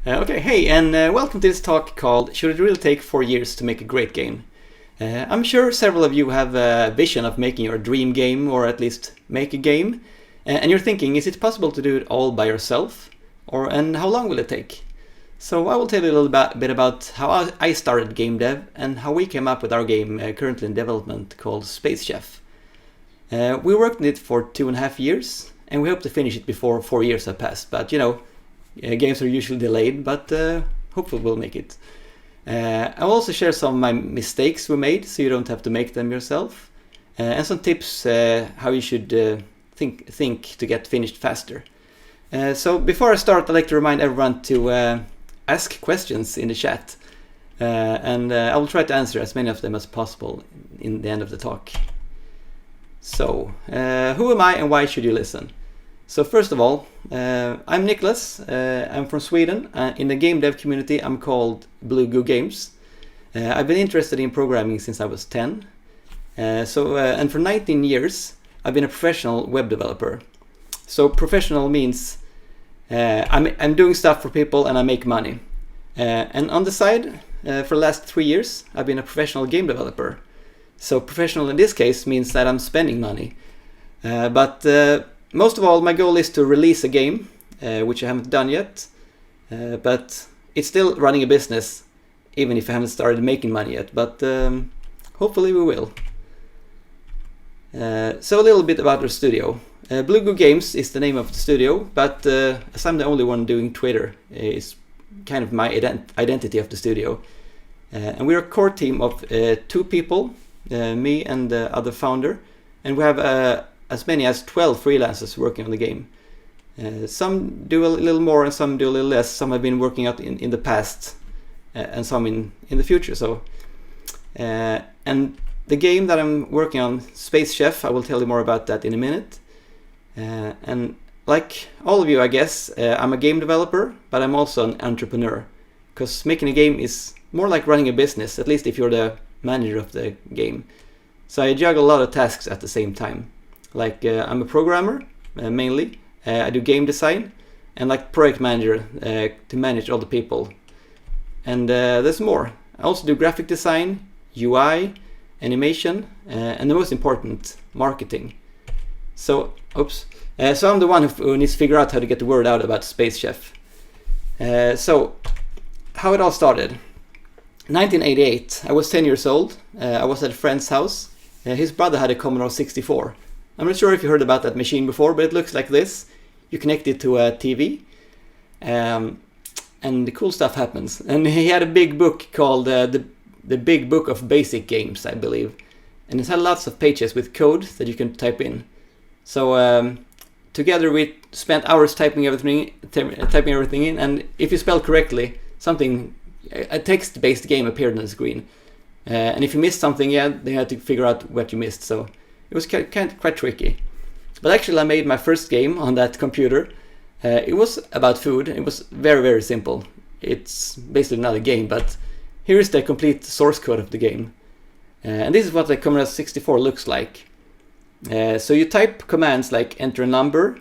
Okay, hey, and welcome to this talk called Should It Really Take 4 Years to Make a Great Game? I'm sure several of you have a vision of making your dream game, or at least make a game, and you're thinking, is it possible to do it all by yourself? And how long will it take? So I will tell you a little bit about how I started game dev and how we came up with our game currently in development called Space Chef. We worked on it for 2.5 years, and we hope to finish it before 4 years have passed, but you know, games are usually delayed, but hopefully we'll make it. I'll also share some of my mistakes we made, so you don't have to make them yourself, and some tips how you should think to get finished faster. So before I start, I'd like to remind everyone to ask questions in the chat, and I will try to answer as many of them as possible in the end of the talk. So, who am I and why should you listen? So first of all, I'm Nicholas, I'm from Sweden. In the game dev community I'm called Blue Goo Games. I've been interested in programming since I was 10. And for 19 years I've been a professional web developer. So professional means I'm doing stuff for people and I make money. And on the side, for the last 3 years I've been a professional game developer. So professional in this case means that I'm spending money. Most of all, my goal is to release a game, which I haven't done yet, but it's still running a business, even if I haven't started making money yet, but hopefully we will. So a little bit about our studio. Blue Goo Games is the name of the studio, but as I'm the only one doing Twitter, it's kind of my identity of the studio. And we're a core team of 2 people, me and the other founder, and we have as many as 12 freelancers working on the game. Some do a little more and some do a little less. Some have been working out in the past and some in the future. So, and the game that I'm working on, Space Chef, I will tell you more about that in a minute. And like all of you, I guess, I'm a game developer, but I'm also an entrepreneur, because making a game is more like running a business, at least if you're the manager of the game. So I juggle a lot of tasks at the same time. Like I'm a programmer mainly, I do game design, and like project manager to manage all the people. And there's more. I also do graphic design, UI, animation, and the most important, marketing. So I'm the one who needs to figure out how to get the word out about Space Chef. So how it all started. 1988, I was 10 years old. I was at a friend's house. His brother had a Commodore 64. I'm not sure if you heard about that machine before, but it looks like this. You connect it to a TV, and the cool stuff happens. And he had a big book called the Big Book of Basic Games, I believe. And it had lots of pages with code that you can type in. So together we spent hours typing everything in, and if you spelled correctly, a text-based game appeared on the screen. And if you missed something, they had to figure out what you missed. So it was quite tricky. But actually I made my first game on that computer. It was about food. It was very, very simple. It's basically not a game, but here is the complete source code of the game. And this is what the Commodore 64 looks like. So you type commands like enter a number,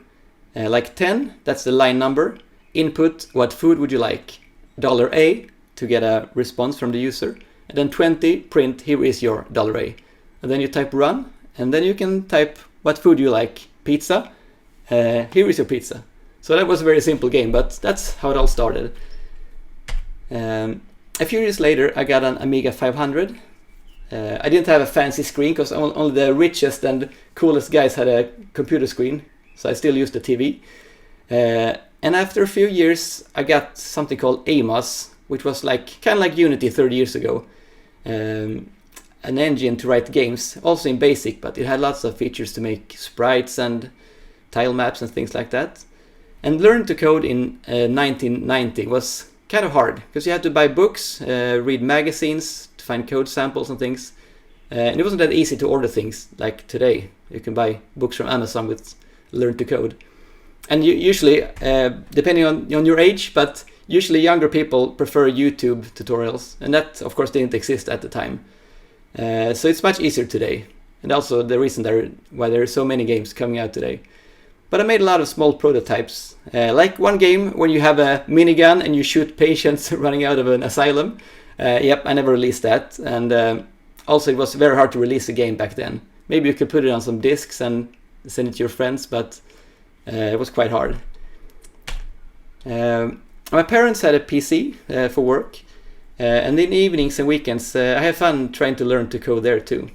like 10, that's the line number. Input, what food would you like? $A to get a response from the user. And then 20, print, here is your $A. And then you type run. And then you can type what food you like. Pizza. Here is your pizza. So that was a very simple game, but that's how it all started. A few years later, I got an Amiga 500. I didn't have a fancy screen because only the richest and coolest guys had a computer screen. So I still used the TV. And after a few years, I got something called Amos, which was kind of like Unity 30 years ago. An engine to write games, also in BASIC, but it had lots of features to make sprites and tile maps and things like that. And learn to code in 1990 was kind of hard, because you had to buy books, read magazines to find code samples and things. And it wasn't that easy to order things like today. You can buy books from Amazon with learn to code. And usually, depending on your age, but usually younger people prefer YouTube tutorials. And that, of course, didn't exist at the time. So it's much easier today, and also the reason why there are so many games coming out today. But I made a lot of small prototypes. Like one game when you have a minigun and you shoot patients running out of an asylum. Yep, I never released that. And also it was very hard to release a game back then. Maybe you could put it on some discs and send it to your friends, but it was quite hard. My parents had a PC for work. And in the evenings and weekends, I had fun trying to learn to code there too.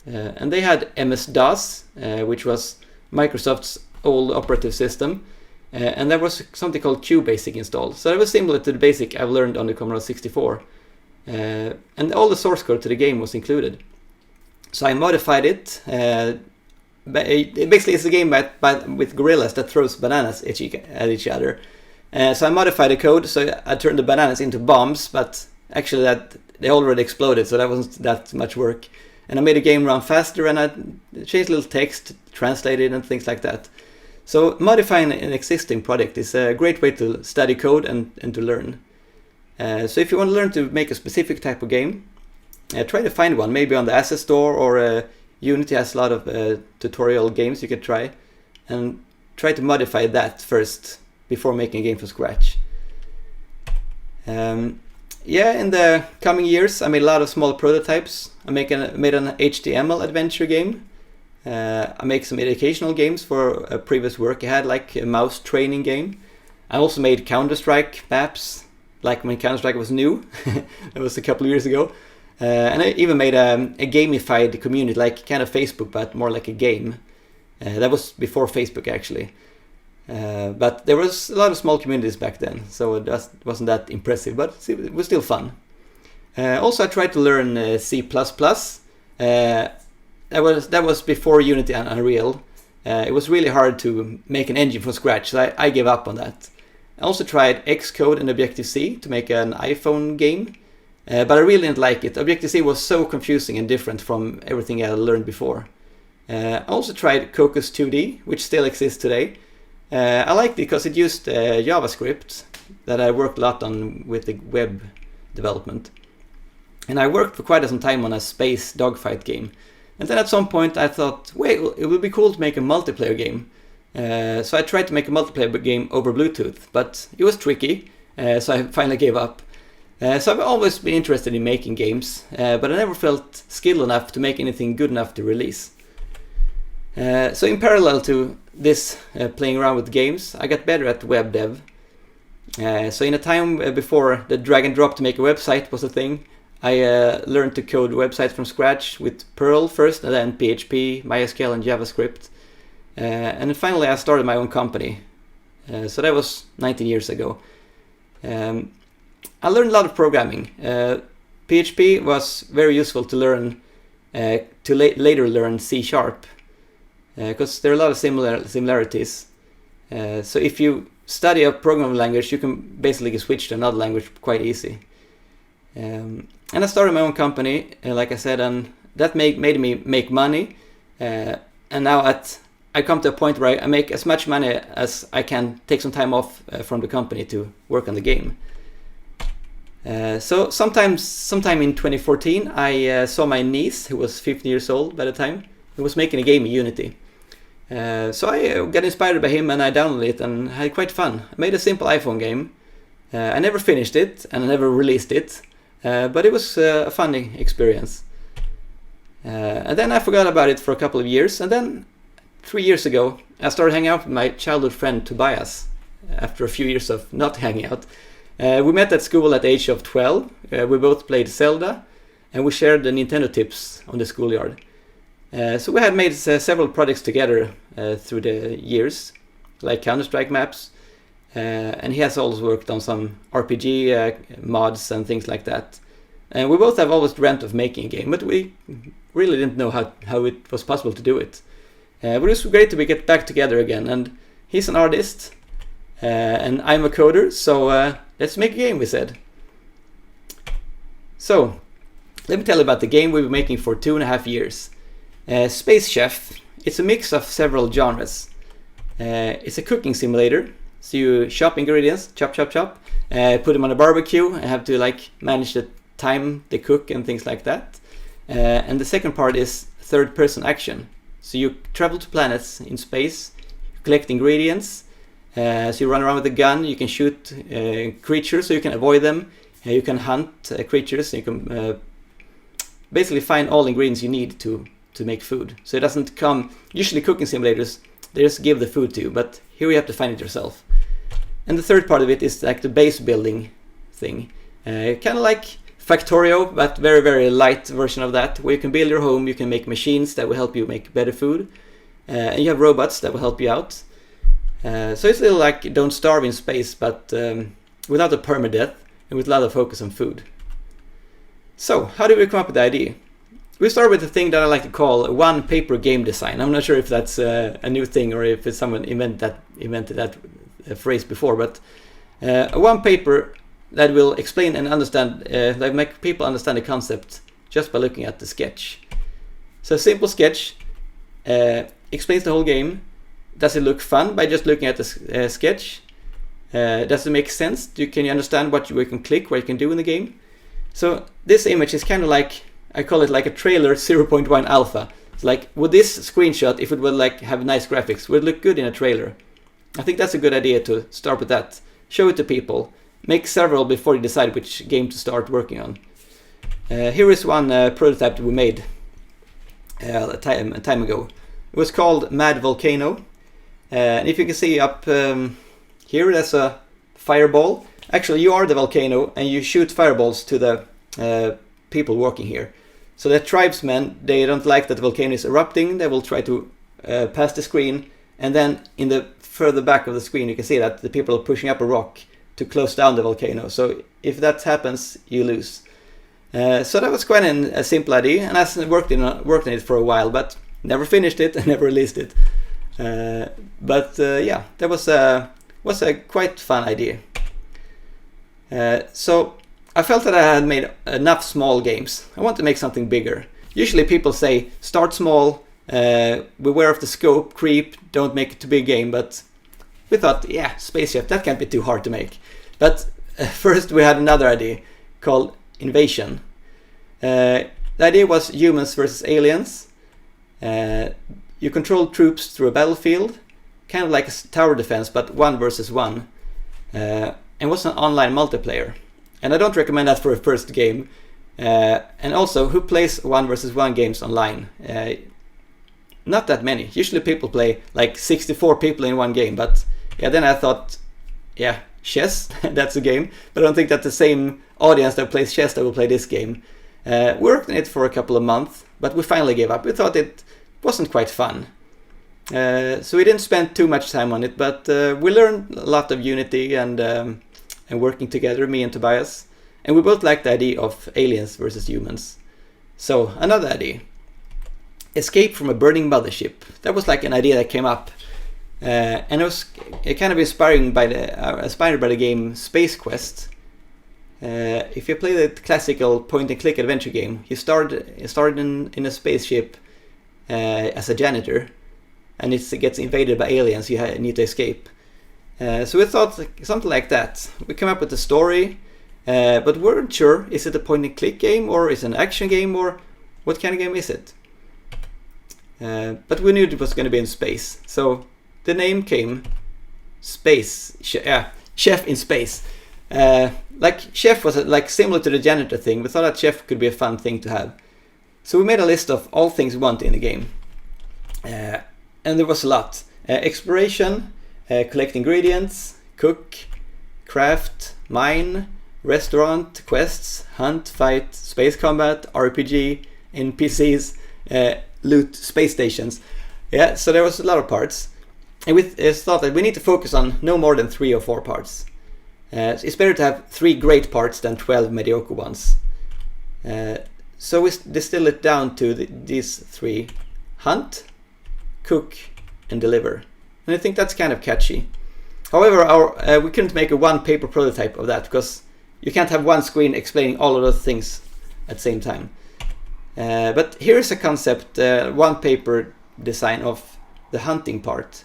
And they had MS-DOS, which was Microsoft's old operative system. And there was something called QBasic installed. So it was similar to the BASIC I've learned on the Commodore 64. And all the source code to the game was included. So I modified it. Basically, it's a game with gorillas that throws bananas at each other. So I modified the code, so I turned the bananas into bombs, but actually they already exploded, so that wasn't that much work. And I made a game run faster, and I changed a little text, translated, and things like that. So modifying an existing product is a great way to study code and to learn. So if you want to learn to make a specific type of game, try to find one, maybe on the Asset Store, or Unity has a lot of tutorial games you could try, and try to modify that first before making a game from scratch. Yeah, in the coming years, I made a lot of small prototypes. I made an HTML adventure game. I make some educational games for a previous work I had, like a mouse training game. I also made Counter-Strike maps, like when Counter-Strike was new. That was a couple of years ago. And I even made a gamified community, like kind of Facebook, but more like a game. That was before Facebook, actually. But there was a lot of small communities back then, so it wasn't that impressive, but it was still fun. Also, I tried to learn C++. That was before Unity and Unreal. It was really hard to make an engine from scratch, so I gave up on that. I also tried Xcode and Objective-C to make an iPhone game, but I really didn't like it. Objective-C was so confusing and different from everything I learned before. I also tried Cocos 2D, which still exists today. I liked it because it used JavaScript that I worked a lot on with the web development. And I worked for quite some time on a space dogfight game. And then at some point I thought, wait, it would be cool to make a multiplayer game. So I tried to make a multiplayer game over Bluetooth, but it was tricky, so I finally gave up. So I've always been interested in making games, but I never felt skilled enough to make anything good enough to release. So in parallel to this playing around with games, I got better at web dev. So in a time before the drag and drop to make a website was a thing, I learned to code websites from scratch with Perl first, and then PHP, MySQL, and JavaScript. And then finally I started my own company. So that was 19 years ago. I learned a lot of programming. PHP was very useful to learn, to later learn C#. Because there are a lot of similarities. So if you study a programming language, you can basically switch to another language quite easy. And I started my own company, like I said, and that made me make money. And now I come to a point where I make as much money as I can take some time off from the company to work on the game. So sometime in 2014, I saw my niece, who was 15 years old by the time, who was making a game in Unity. So I got inspired by him and I downloaded it and had quite fun. I made a simple iPhone game. I never finished it and I never released it, but it was a fun experience. And then I forgot about it for a couple of years, and then 3 years ago I started hanging out with my childhood friend Tobias after a few years of not hanging out. We met at school at the age of 12. We both played Zelda and we shared the Nintendo tips on the schoolyard. So we had made several projects together through the years, like Counter-Strike maps, and he has also worked on some RPG mods and things like that. And we both have always dreamt of making a game, but we really didn't know how it was possible to do it. But it was great to get back together again, and he's an artist, and I'm a coder, so let's make a game, we said. So, let me tell you about the game we've been making for 2.5 years. Space Chef, it's a mix of several genres. It's a cooking simulator, so you chop ingredients, chop, put them on a barbecue and have to manage the time they cook and things like that. And the second part is third-person action. So you travel to planets in space, you collect ingredients. So you run around with a gun, you can shoot creatures so you can avoid them, you can hunt creatures, you can basically find all the ingredients you need to make food. So it doesn't come, usually cooking simulators, they just give the food to you, but here you have to find it yourself. And the third part of it is like the base building thing. Kind of like Factorio, but very, very light version of that, where you can build your home, you can make machines that will help you make better food, and you have robots that will help you out. So it's a little like Don't Starve in space, but without a permadeath and with a lot of focus on food. So how did we come up with the idea? We started with a thing that I like to call a one-paper game design. I'm not sure if that's a new thing or if it's someone invented that phrase before, but a one-paper that will explain and understand, that make people understand the concept just by looking at the sketch. So a simple sketch explains the whole game. Does it look fun by just looking at the sketch? Does it make sense? Can you understand what you can click, what you can do in the game? So this image is kind of like, I call it like a trailer 0.1 alpha. It's like, would this screenshot, if it would like have nice graphics, would it look good in a trailer? I think that's a good idea to start with that. Show it to people. Make several before you decide which game to start working on. Here is one prototype that we made a time ago. It was called Mad Volcano. And if you can see up here, there's a fireball. Actually, you are the volcano and you shoot fireballs to the people working here. So the tribesmen, they don't like that the volcano is erupting. They will try to pass the screen. And then in the further back of the screen, you can see that the people are pushing up a rock to close down the volcano. So if that happens, you lose. So that was quite a simple idea. And I worked on it for a while, but never finished it and never released it. Yeah, that was a quite fun idea. So I felt that I had made enough small games. I want to make something bigger. Usually people say start small, beware of the scope, creep, don't make it too big game, but we thought, yeah, spaceship, that can't be too hard to make. But first we had another idea called Invasion. The idea was humans versus aliens. You control troops through a battlefield, kind of like a tower defense, but 1 versus 1. And was an online multiplayer. And I don't recommend that for a first game. And also, who plays 1 versus 1 games online? Not that many. Usually people play like 64 people in one game, but yeah, then I thought, yeah, chess, that's a game. But I don't think that the same audience that plays chess that will play this game. We worked on it for a couple of months, but we finally gave up. We thought it wasn't quite fun. So we didn't spend too much time on it, but we learned a lot of unity and working together, me and Tobias. And we both liked the idea of aliens versus humans. So another idea. Escape from a burning mothership. That was like an idea that came up. And it was kind of inspired by the game Space Quest. If you play the classical point-and-click adventure game, you start in a spaceship as a janitor, and it gets invaded by aliens. You need to escape. So we thought something like that. We came up with a story, but we weren't sure. Is it a point-and-click game, or is it an action game, or what kind of game is it? But we knew it was going to be in space, so the name came Space. Chef in Space. Like chef was like similar to the janitor thing. We thought that chef could be a fun thing to have. So we made a list of all things we want in the game. And there was a lot. Exploration, collect ingredients, cook, craft, mine, restaurant, quests, hunt, fight, space combat, RPG, NPCs, loot, space stations. Yeah, so there was a lot of parts. And we thought that we need to focus on no more than 3 or 4 parts. It's better to have 3 great parts than 12 mediocre ones. So we distill it down to these 3: hunt, cook, and deliver. And I think that's kind of catchy. However, we couldn't make a one-paper prototype of that because you can't have one screen explaining all of those things at the same time. But here's a concept, one-paper design of the hunting part.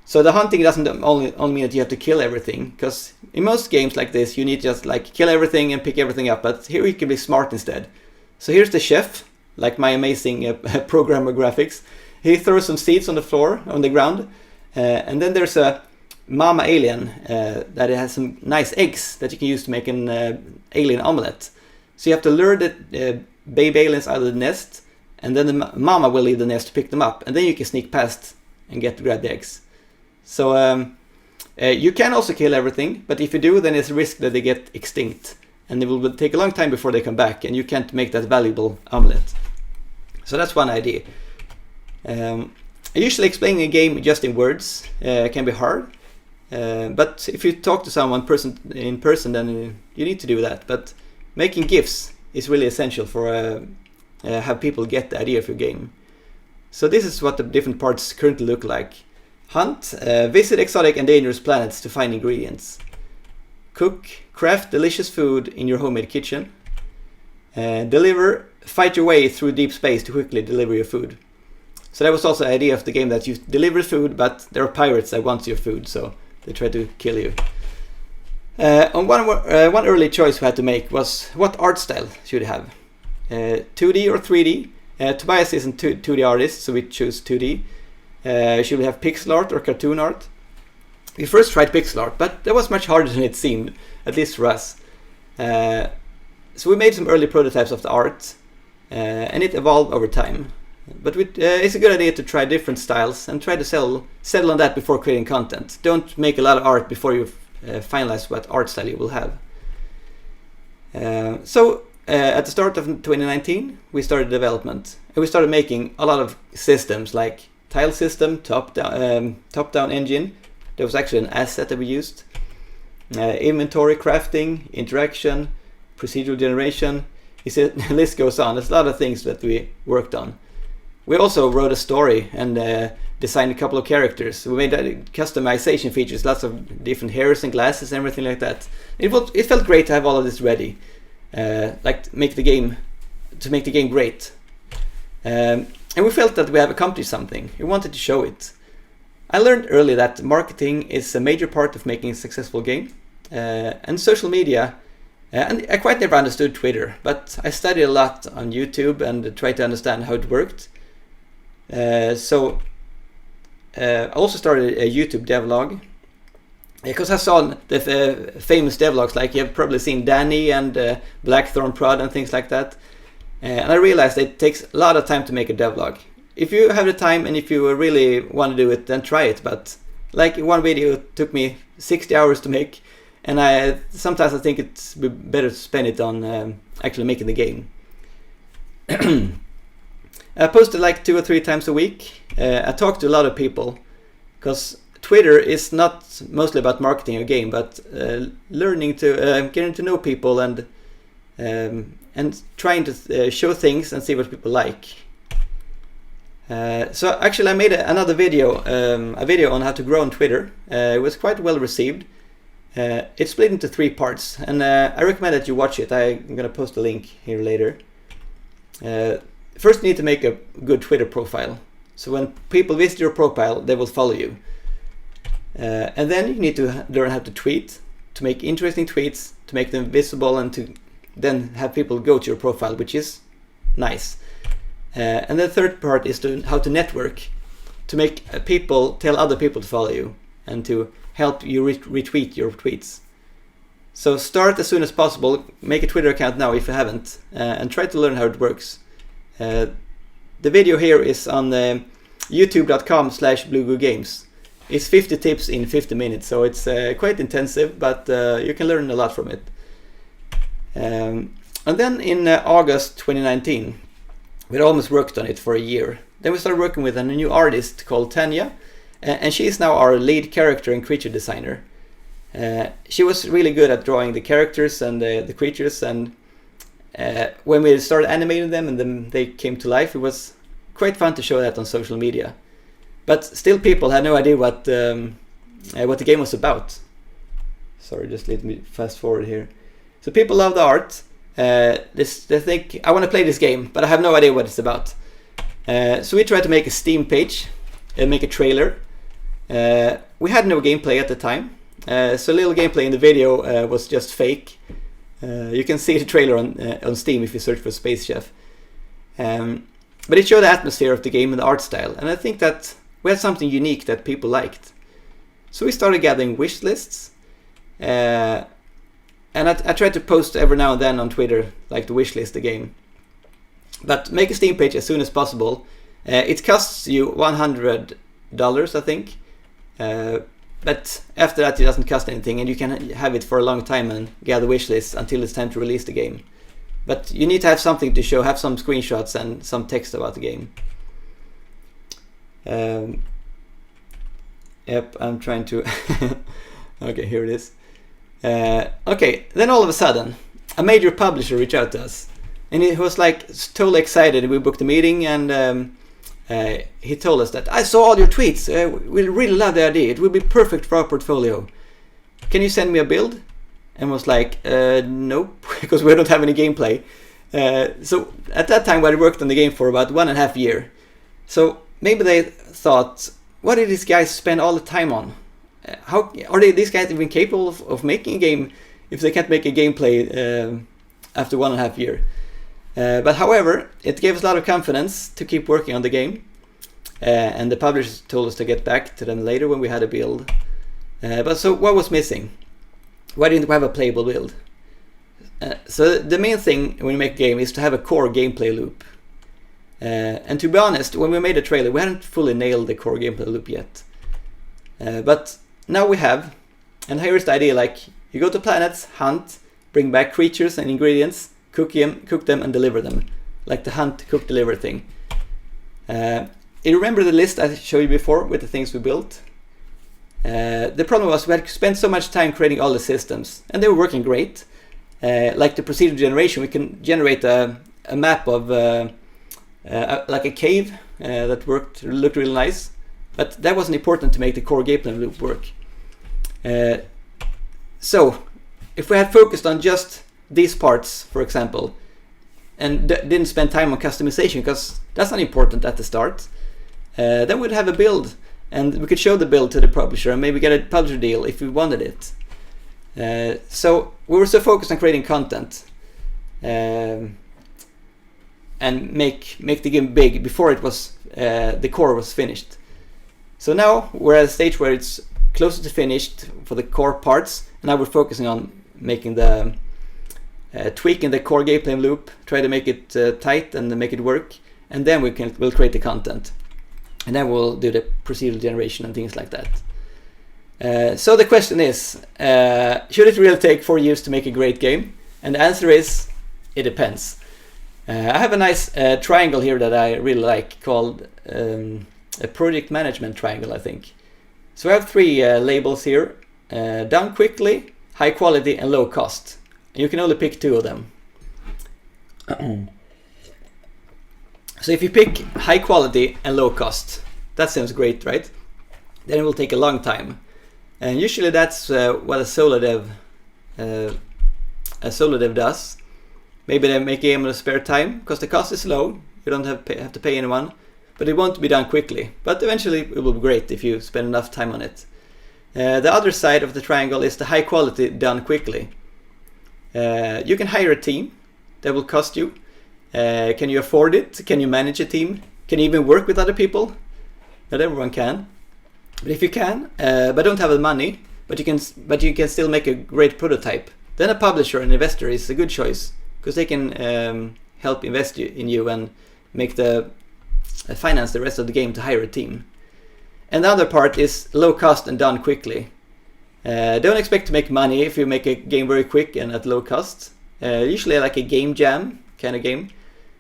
So the hunting doesn't only mean that you have to kill everything, because in most games like this you need to just like kill everything and pick everything up, but here you can be smart instead. So here's the chef, like my amazing programmer graphics. He throws some seeds on the floor, on the ground, And then there's a mama alien that has some nice eggs that you can use to make an alien omelette. So you have to lure the baby aliens out of the nest, and then the mama will leave the nest to pick them up, and then you can sneak past and get to grab the eggs. So you can also kill everything, but if you do, then it's a risk that they get extinct, and it will take a long time before they come back, and you can't make that valuable omelette. So that's one idea. Usually explaining a game just in words can be hard, but if you talk to someone in person, then you need to do that. But making GIFs is really essential for have people get the idea of your game. So this is what the different parts currently look like. Hunt, visit exotic and dangerous planets to find ingredients. Cook, craft delicious food in your homemade kitchen. Deliver, fight your way through deep space to quickly deliver your food. So that was also the idea of the game, that you deliver food, but there are pirates that want your food, so they try to kill you. And one early choice we had to make was what art style should you have? 2D or 3D? Tobias isn't 2D artist, so we choose 2D. Should we have pixel art or cartoon art? We first tried pixel art, but that was much harder than it seemed, at least for us. So we made some early prototypes of the art, and it evolved over time. But it's a good idea to try different styles and try to settle on that before creating content. Don't make a lot of art before you finalize what art style you will have. So at the start of 2019, we started development, and we started making a lot of systems like tile system, top-down engine. There was actually an asset that we used. Inventory crafting, interaction, procedural generation. The list goes on. There's a lot of things that we worked on. We also wrote a story and designed a couple of characters. We made customization features, lots of different hairs and glasses and everything like that. It felt great to have all of this ready, like to make the game great. And we felt that we have accomplished something. We wanted to show it. I learned early that marketing is a major part of making a successful game, and social media. And I quite never understood Twitter, but I studied a lot on YouTube and tried to understand how it worked. So I also started a YouTube devlog, because I saw the famous devlogs, like you have probably seen Danny and Blackthorn Prod and things like that. And I realized it takes a lot of time to make a devlog. If you have the time and if you really want to do it, then try it. But like one video took me 60 hours to make, and sometimes I think it's better to spend it on actually making the game. I posted like 2 or 3 times a week. I talked to a lot of people, because Twitter is not mostly about marketing a game, but learning to getting to know people and trying to show things and see what people like. So actually I made another video, a video on how to grow on Twitter. It was quite well received. It's split into 3 parts, and I recommend that you watch it. I'm going to post a link here later. First you need to make a good Twitter profile. So when people visit your profile, they will follow you. And then you need to learn how to tweet, to make interesting tweets, to make them visible, and to then have people go to your profile, which is nice. And the third part is how to network, to make people tell other people to follow you, and to help you retweet your tweets. So start as soon as possible, make a Twitter account now if you haven't, and try to learn how it works. The video here is on youtube.com/bluegoogames. It's 50 tips in 50 minutes, so it's quite intensive, but you can learn a lot from it. And then in August 2019, we'd almost worked on it for a year. Then we started working with a new artist called Tanya, and she is now our lead character and creature designer. She was really good at drawing the characters and the creatures, and when we started animating them and then they came to life, it was quite fun to show that on social media. But still people had no idea what the game was about. Sorry, just let me fast forward here. So people love the art. They think, I want to play this game, but I have no idea what it's about. So we tried to make a Steam page and make a trailer. We had no gameplay at the time. So little gameplay in the video was just fake. You can see the trailer on Steam if you search for Space Chef. But it showed the atmosphere of the game and the art style. And I think that we had something unique that people liked. So we started gathering wish lists, and I tried to post every now and then on Twitter, like the wish list, the game. But make a Steam page as soon as possible. It costs you $100, I think. But after that, it doesn't cost anything, and you can have it for a long time and gather wish lists until it's time to release the game. But you need to have something to show, have some screenshots and some text about the game. Yep, I'm trying to... Okay, here it is. Okay, then all of a sudden, a major publisher reached out to us. And he was like totally excited. We booked a meeting, and he told us that, I saw all your tweets. We really love the idea. It will be perfect for our portfolio. Can you send me a build? And was like, nope, because we don't have any gameplay. So at that time, we had worked on the game for about 1.5 years. So maybe they thought, what did these guys spend all the time on? How are these guys even capable of making a game if they can't make a gameplay after 1.5 years? But however, it gave us a lot of confidence to keep working on the game. And the publishers told us to get back to them later when we had a build. But so what was missing? Why didn't we have a playable build? So the main thing when you make a game is to have a core gameplay loop. And to be honest, when we made a trailer, we hadn't fully nailed the core gameplay loop yet. But now we have. And here's the idea, like, you go to planets, hunt, bring back creatures and ingredients, cook them and deliver them. Like the hunt, cook, deliver thing. You remember the list I showed you before with the things we built? The problem was we had spent so much time creating all the systems, and they were working great. Like the procedural generation, we can generate a map of like a cave that looked really nice, but that wasn't important to make the core gameplay loop work. So if we had focused on just these parts, for example, and didn't spend time on customization, because that's not important at the start, then we'd have a build. And we could show the build to the publisher and maybe get a publisher deal if we wanted it. So we were so focused on creating content and make the game big before it was the core was finished. So now we're at a stage where it's closer to finished for the core parts. And now we're focusing on making the tweaking the core gameplay loop, try to make it tight and make it work, and then we'll create the content. And then we'll do the procedural generation and things like that. So the question is, should it really take 4 years to make a great game? And the answer is, it depends. I have a nice triangle here that I really like called a project management triangle, I think. So I have 3 labels here, done quickly, high quality and low cost. You can only pick 2 of them. So if you pick high quality and low cost, that sounds great, right? Then it will take a long time. And usually that's what a solo dev does. Maybe they make a game in a spare time because the cost is low. You don't have to pay anyone, but it won't be done quickly. But eventually it will be great if you spend enough time on it. The other side of the triangle is the high quality done quickly. You can hire a team that will cost you. Can you afford it? Can you manage a team? Can you even work with other people? Not everyone can. But if you can, but don't have the money, but you can still make a great prototype, then a publisher and investor is a good choice, because they can help invest in you and make finance the rest of the game to hire a team. And the other part is low cost and done quickly. Don't expect to make money if you make a game very quick and at low cost. Usually like a game jam kind of game.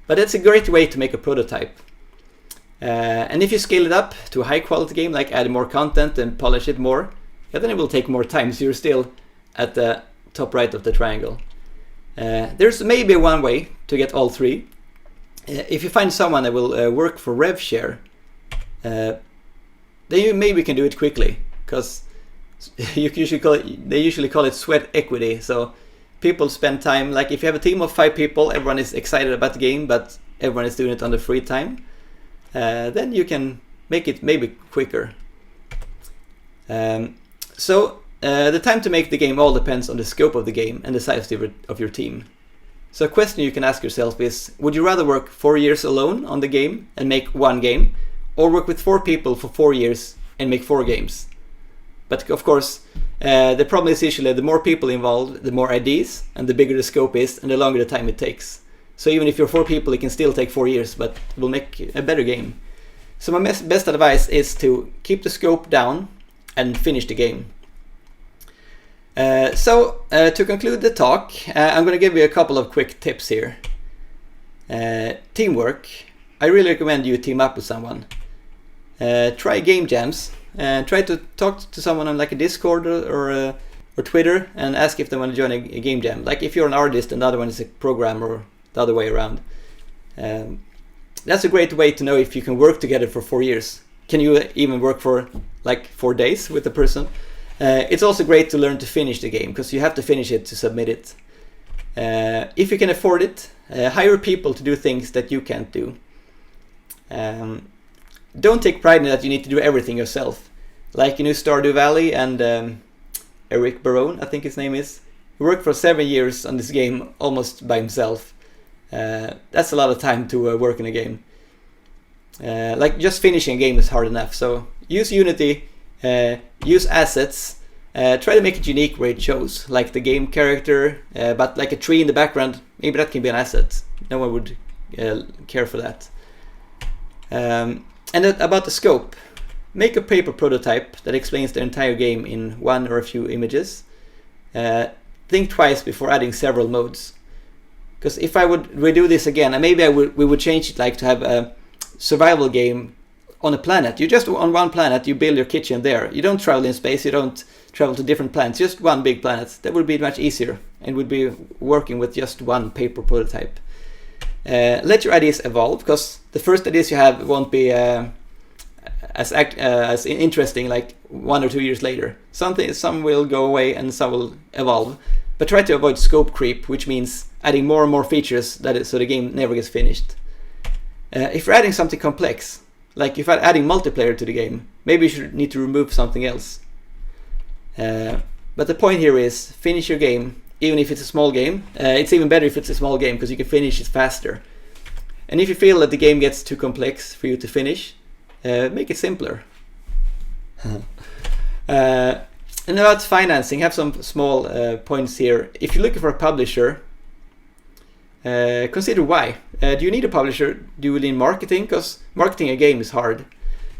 But it's a great way to make a prototype. And if you scale it up to a high quality game, like add more content and polish it more, then it will take more time, so you're still at the top right of the triangle. There's maybe one way to get all 3. If you find someone that will work for rev share, then you maybe can do it quickly, because they usually call it sweat equity. So people spend time, like if you have a team of 5 people, everyone is excited about the game, but everyone is doing it on the free time, then you can make it maybe quicker. So the time to make the game all depends on the scope of the game and the size of your team. So a question you can ask yourself is, would you rather work 4 years alone on the game and make one game, or work with 4 people for 4 years and make 4 games. But of course, the problem is usually the more people involved, the more ideas, and the bigger the scope is, and the longer the time it takes. So even if you're 4 people, it can still take 4 years, but it will make a better game. So my best advice is to keep the scope down and finish the game. To conclude the talk, I'm going to give you a couple of quick tips here. Teamwork. I really recommend you team up with someone. Try game jams. Try to talk to someone on like a Discord or Twitter and ask if they want to join a game jam. Like if you're an artist and the other one is a programmer, or the other way around. That's a great way to know if you can work together for 4 years. Can you even work for like 4 days with a person? It's also great to learn to finish the game, because you have to finish it to submit it. If you can afford it, hire people to do things that you can't do. Don't take pride in that you need to do everything yourself. Like Stardew Valley and Eric Barone, I think his name is. He worked for 7 years on this game almost by himself. That's a lot of time to work in a game. Like just finishing a game is hard enough. So use Unity, use assets, try to make it unique where it shows, like the game character, but like a tree in the background, maybe that can be an asset. No one would care for that. And about the scope, make a paper prototype that explains the entire game in 1 or a few images. Think twice before adding several modes. Because if I would redo this again, and maybe we would change it like to have a survival game on a planet. You just on one planet, you build your kitchen there. You don't travel in space, you don't travel to different planets, just one big planet. That would be much easier and would be working with just one paper prototype. Let your ideas evolve, because the first ideas you have won't be as interesting like 1 or 2 years later. Some will go away and some will evolve. But try to avoid scope creep, which means adding more and more features so the game never gets finished. If you're adding something complex, like if you're adding multiplayer to the game, maybe you should need to remove something else. But the point here is finish your game, even if it's a small game. It's even better if it's a small game, because you can finish it faster. And if you feel that the game gets too complex for you to finish, make it simpler. And about financing, have some small points here. If you're looking for a publisher, consider why. Do you need a publisher? Do you need marketing? Because marketing a game is hard.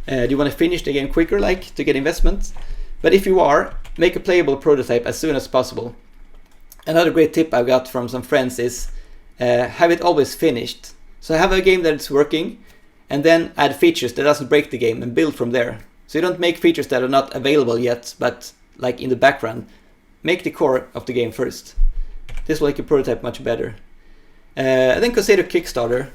Do you want to finish the game quicker, like to get investment? But if you are, make a playable prototype as soon as possible. Another great tip I got from some friends is have it always finished. So have a game that's working, and then add features that doesn't break the game and build from there. So you don't make features that are not available yet, but like in the background. Make the core of the game first. This will make your prototype much better. And then consider Kickstarter,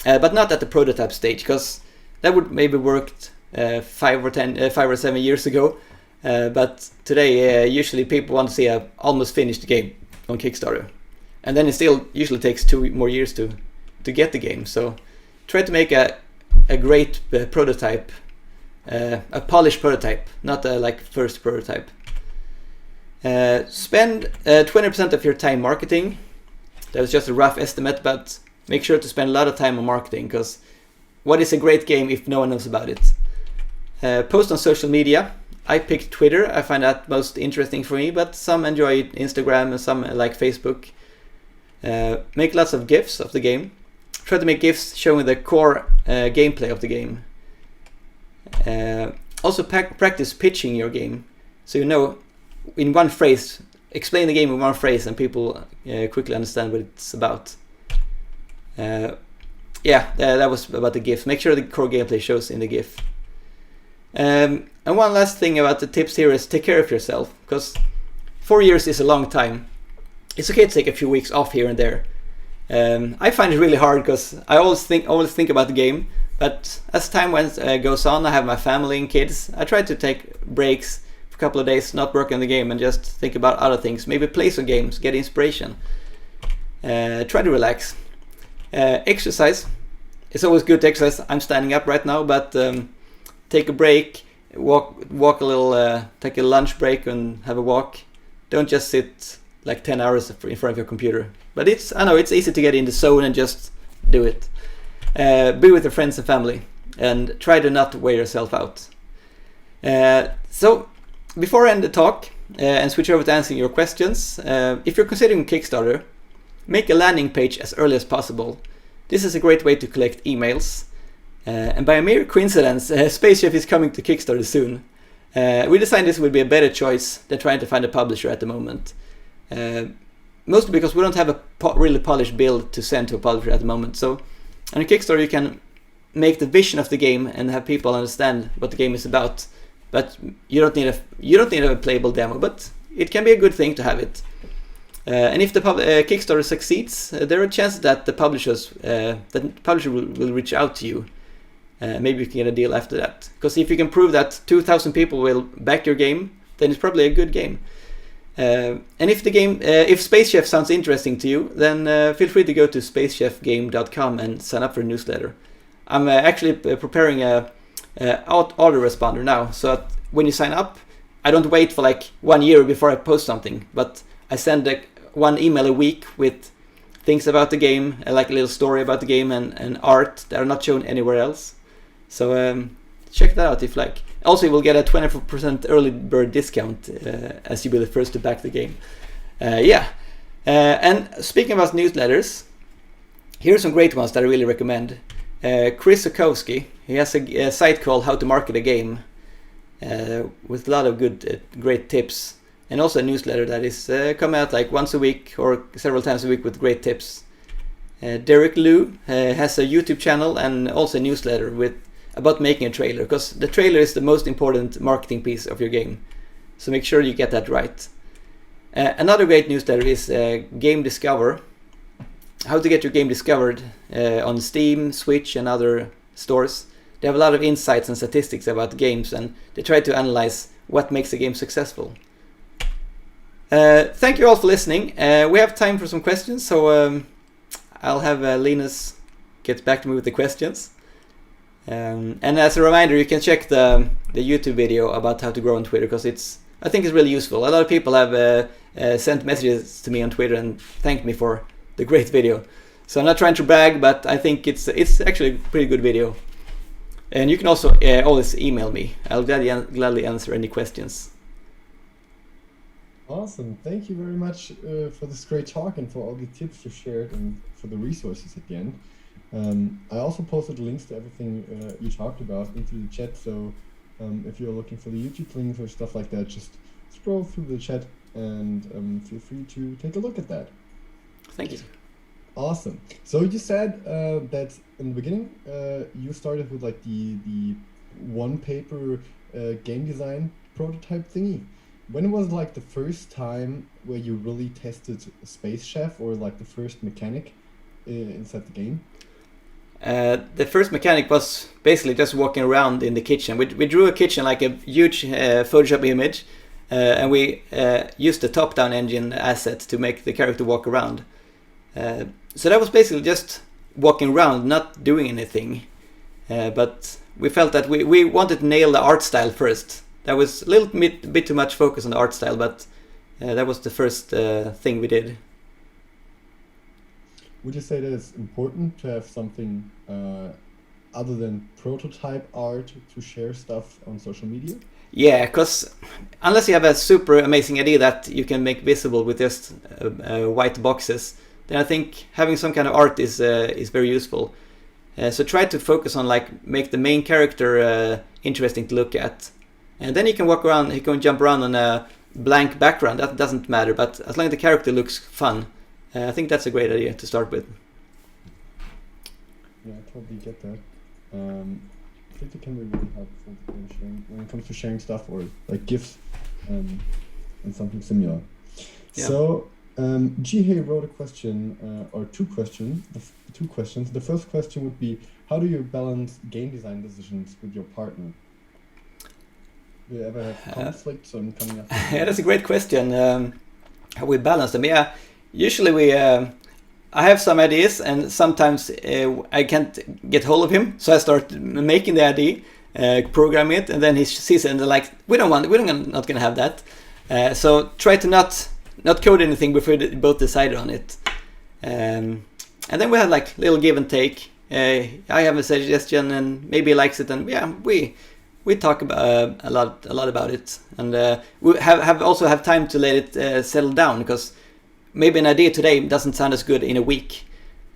but not at the prototype stage, because that would maybe worked 5 or 7 years ago. But today, usually people want to see a almost finished game on Kickstarter, and then it still usually takes 2 more years to get the game. So try to make a great prototype, a polished prototype, not a like first prototype. Spend 20% of your time marketing. That was just a rough estimate, but make sure to spend a lot of time on marketing, because what is a great game if no one knows about it? Post on social media. I picked Twitter. I find that most interesting for me, but some enjoy Instagram and some like Facebook. Make lots of GIFs of the game. Try to make GIFs showing the core gameplay of the game. Also practice pitching your game, so you know in one phrase, explain the game in one phrase, and people quickly understand what it's about. That was about the GIF. Make sure the core gameplay shows in the GIF. And one last thing about the tips here is take care of yourself, because 4 years is a long time. It's okay to take a few weeks off here and there. I find it really hard, because I always think about the game, but as time goes on, I have my family and kids. I try to take breaks for a couple of days, not work on the game, and just think about other things. Maybe play some games, get inspiration. Try to relax. Exercise. It's always good to exercise. I'm standing up right now, but take a break, walk a little, take a lunch break and have a walk. Don't just sit like 10 hours in front of your computer. But I know it's easy to get in the zone and just do it. Be with your friends and family. and try to not wear yourself out. So before I end the talk and switch over to answering your questions, if you're considering Kickstarter, make a landing page as early as possible. This is a great way to collect emails. And by a mere coincidence, Space Chef is coming to Kickstarter soon. We decided this would be a better choice than trying to find a publisher at the moment. Mostly because we don't have a really polished build to send to a publisher at the moment. So on a Kickstarter you can make the vision of the game and have people understand what the game is about. But you don't need a playable demo, but it can be a good thing to have it. And if the Kickstarter succeeds, there are chances that the publisher will reach out to you. Maybe you can get a deal after that. Because if you can prove that 2,000 people will back your game, then it's probably a good game. And if Space Chef sounds interesting to you, then feel free to go to spacechefgame.com and sign up for a newsletter. I'm actually preparing a autoresponder now, so that when you sign up, I don't wait for like 1 year before I post something, but I send one email a week with things about the game, like a little story about the game and art that are not shown anywhere else. So check that out if you like. Also, you will get a 24% early bird discount as you'll be the first to back the game. And speaking about newsletters, here are some great ones that I really recommend. Chris Sokowski, he has a site called How to Market a Game with a lot of good, great tips. And also a newsletter that is coming out like once a week or several times a week with great tips. Derek Liu has a YouTube channel and also a newsletter about making a trailer, because the trailer is the most important marketing piece of your game. So make sure you get that right. Another great newsletter is Game Discover. How to get your game discovered on Steam, Switch and other stores. They have a lot of insights and statistics about games, and they try to analyze what makes a game successful. Thank you all for listening. We have time for some questions, so I'll have Linus get back to me with the questions. And as a reminder, you can check the YouTube video about how to grow on Twitter, because I think it's really useful. A lot of people have sent messages to me on Twitter and thanked me for the great video. So I'm not trying to brag, but I think it's actually a pretty good video. And you can also always email me. I'll gladly answer any questions. Awesome. Thank you very much for this great talk and for all the tips you shared and for the resources at the end. I also posted links to everything you talked about into the chat, so if you're looking for the YouTube links or stuff like that, just scroll through the chat and feel free to take a look at that. Thank you. Awesome. So you said that in the beginning you started with like the one paper game design prototype thingy. When was like the first time where you really tested Space Chef, or like the first mechanic inside the game? The first mechanic was basically just walking around in the kitchen. We drew a kitchen like a huge Photoshop image, and we used the top-down engine asset to make the character walk around. So that was basically just walking around, not doing anything. But we felt that we wanted to nail the art style first. That was a little bit too much focus on the art style, but that was the first thing we did. Would you say that it's important to have something other than prototype art to share stuff on social media? Yeah, because unless you have a super amazing idea that you can make visible with just white boxes, then I think having some kind of art is very useful. So try to focus on make the main character interesting to look at. And then he can walk around, he can jump around on a blank background, that doesn't matter, but as long as the character looks fun, I think that's a great idea to start with. Yeah, I totally get that. I think it can be really helpful when it comes to sharing stuff or like GIFs and something similar. Yeah. So, Jihei wrote a question, or two questions. The first question would be, how do you balance game design decisions with your partner? Do you ever have conflicts on coming up? Yeah, that's a great question. How we balance them? Yeah, usually I have some ideas, and sometimes I can't get hold of him, so I start making the idea, program it, and then he sees it and they're like, we're not gonna have that. So try to not code anything before you both decided on it. And then we had like little give and take. I have a suggestion, and maybe he likes it, and yeah, we talk about a lot about it, and we have time to let it settle down, because maybe an idea today doesn't sound as good in a week.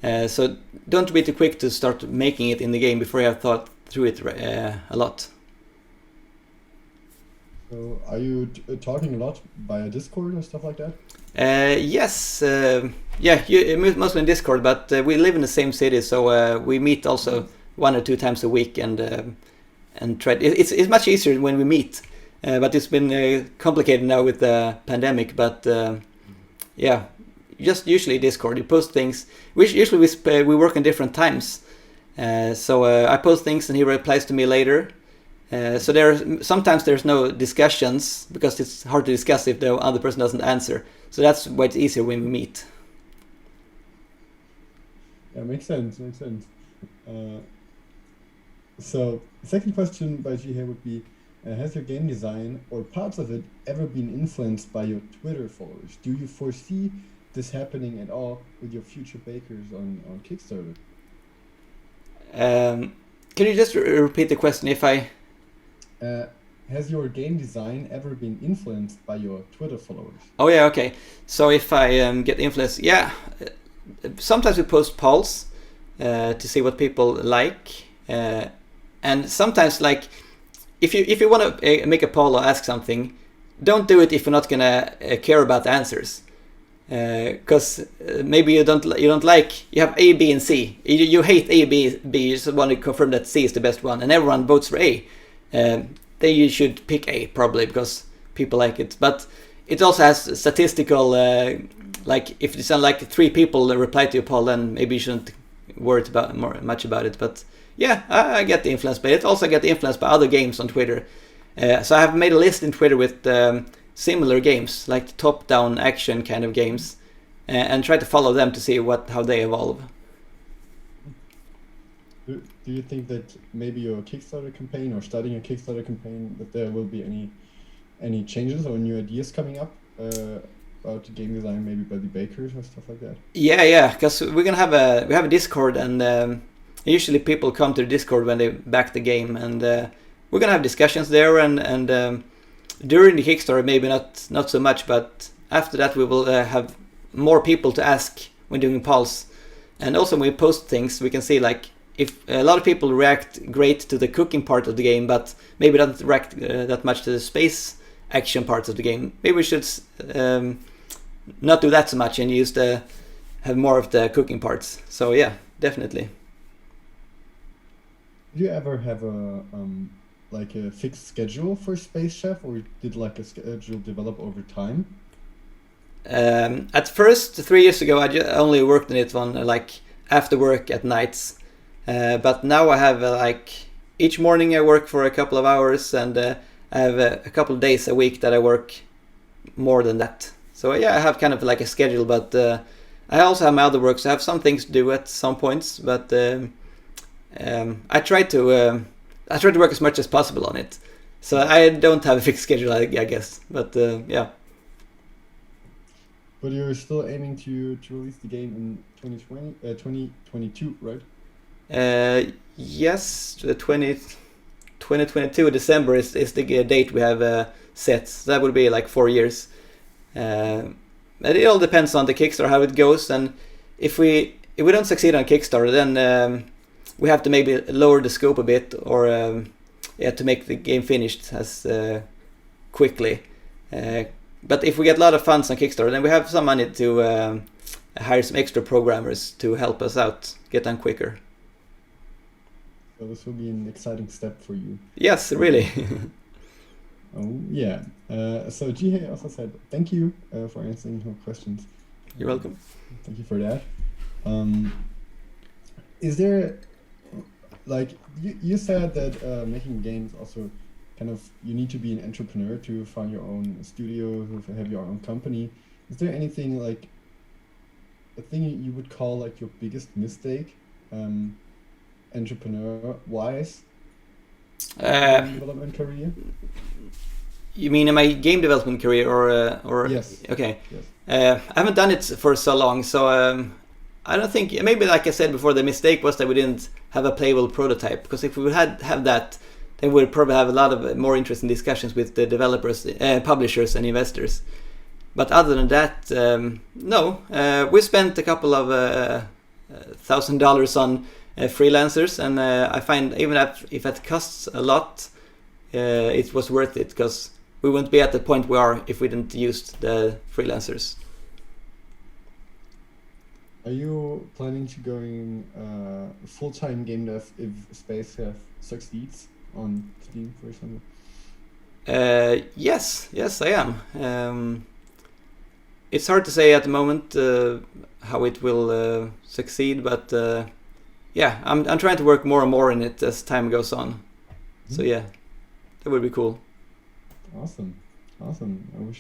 So don't be too quick to start making it in the game before you have thought through it a lot. So are you talking a lot via Discord or stuff like that? Yes, mostly in Discord, but we live in the same city, so we meet also 1 or 2 times a week, and try. It's much easier when we meet, but it's been complicated now with the pandemic. But yeah, just usually Discord. You post things. Usually we work in different times, so I post things and he replies to me later. So sometimes there's no discussions because it's hard to discuss if the other person doesn't answer. So that's why it's easier when we meet. Yeah, makes sense. So second question by G here would be, has your game design or parts of it ever been influenced by your Twitter followers? Do you foresee this happening at all with your future bakers on Kickstarter? Can you just repeat the question if I... Has your game design ever been influenced by your Twitter followers? Oh yeah, okay. So if I get influenced, yeah. Sometimes we post polls to see what people like, and sometimes like if you want to make a poll or ask something, don't do it if you're not gonna care about the answers, because maybe you have A, B, and C. You hate A, B. You just want to confirm that C is the best one, and everyone votes for A. Then you should pick A probably because people like it. But it also has statistical, like if it's like 3 people reply to your poll, then maybe you shouldn't worry much about it. But yeah, I get the influence by it. Also get influenced by other games on Twitter. So I have made a list in Twitter with similar games, like top-down action kind of games, and try to follow them to see how they evolve. Do you think that maybe your Kickstarter campaign or starting a Kickstarter campaign, that there will be any changes or new ideas coming up about game design, maybe by the bakers or stuff like that? Yeah, because we have a Discord, and usually people come to the Discord when they back the game, and we're gonna have discussions there, and during the Kickstarter maybe not so much, but after that we will have more people to ask when doing polls, and also when we post things we can see like if a lot of people react great to the cooking part of the game, but maybe don't react that much to the space action parts of the game, maybe we should not do that so much and have more of the cooking parts. So yeah, definitely. Did you ever have a fixed schedule for Space Chef, or did like a schedule develop over time? At first, 3 years ago, I only worked on it like after work at nights. But now I have each morning I work for a couple of hours, and I have a couple of days a week that I work more than that. So yeah, I have kind of like a schedule, but I also have my other work, so I have some things to do at some points. But I try to work as much as possible on it. So I don't have a fixed schedule, I guess. But yeah. But you're still aiming to release the game in 2022, right? Yes, the 2022 December is the date we have set. So that would be like 4 years. It all depends on the Kickstarter, how it goes, and if we don't succeed on Kickstarter, then we have to maybe lower the scope a bit, or to make the game finished as quickly. But if we get a lot of funds on Kickstarter, then we have some money to hire some extra programmers to help us out, get done quicker. So this will be an exciting step for you. Yes, really. Oh yeah. So Jihei also said thank you for answering her questions. You're welcome. Thank you for that. Is there, like you said that making games also kind of, you need to be an entrepreneur to find your own studio, to have your own company. Is there anything like a thing you would call like your biggest mistake, entrepreneur wise, development career? You mean in my game development career, or Yes. Okay. Yes. I haven't done it for so long, so I don't think, maybe like I said before, the mistake was that we didn't have a playable prototype, because if we had have that, then we'd probably have a lot of more interesting discussions with the developers, publishers and investors. But other than that, no. We spent a couple of $1,000 on freelancers, and I find even if it costs a lot, it was worth it, because we wouldn't be at the point we are if we didn't use the freelancers. Are you planning to going full-time game dev if Spacecraft succeeds on Steam, for example? Yes, I am. It's hard to say at the moment how it will succeed, but yeah, I'm trying to work more and more in it as time goes on. So yeah, that would be cool. Awesome. I wish